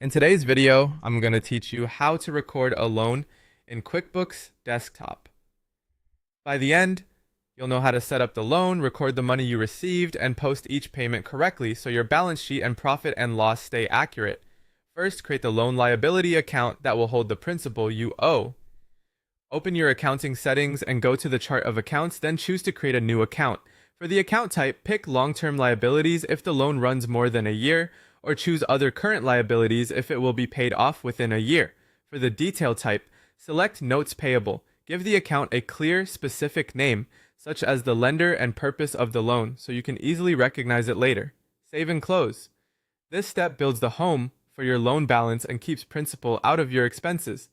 In today's video, I'm going to teach you how to record a loan in QuickBooks Desktop. By the end, you'll know how to set up the loan, record the money you received, and post each payment correctly so your balance sheet and profit and loss stay accurate. First, create the loan liability account that will hold the principal you owe. Open your accounting settings and go to the chart of accounts, then choose to create a new account. For the account type, pick long-term liabilities if the loan runs more than a year, or choose other current liabilities if it will be paid off within a year. For the detail type, select notes payable. Give the account a clear, specific name, such as the lender and purpose of the loan, so you can easily recognize it later. Save and close. This step builds the home for your loan balance and keeps principal out of your expenses.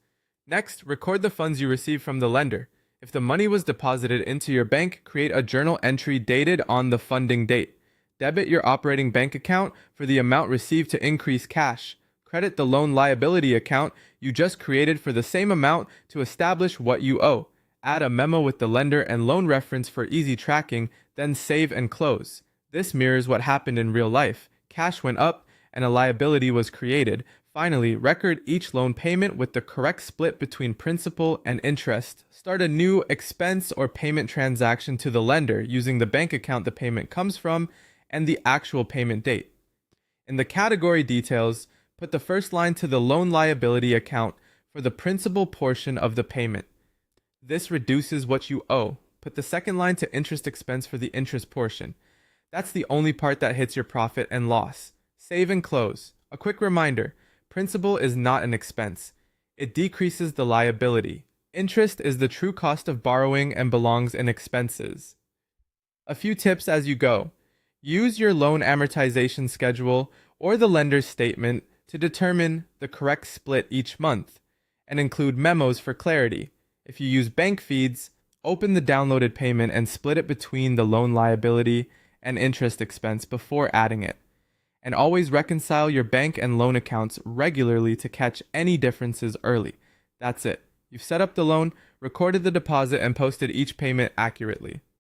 Next, record the funds you received from the lender. If the money was deposited into your bank, create a journal entry dated on the funding date. Debit your operating bank account for the amount received to increase cash. Credit the loan liability account you just created for the same amount to establish what you owe. Add a memo with the lender and loan reference for easy tracking, then save and close. This mirrors what happened in real life. Cash went up and a liability was created. Finally, record each loan payment with the correct split between principal and interest. Start a new expense or payment transaction to the lender using the bank account the payment comes from and the actual payment date. In the category details, put the first line to the loan liability account for the principal portion of the payment. This reduces what you owe. Put the second line to interest expense for the interest portion. That's the only part that hits your profit and loss. Save and close. A quick reminder, principal is not an expense. It decreases the liability. Interest is the true cost of borrowing and belongs in expenses. A few tips as you go. Use your loan amortization schedule or the lender's statement to determine the correct split each month, and include memos for clarity. If you use bank feeds, open the downloaded payment and split it between the loan liability and interest expense before adding it. And always reconcile your bank and loan accounts regularly to catch any differences early. That's it. You've set up the loan, recorded the deposit, and posted each payment accurately.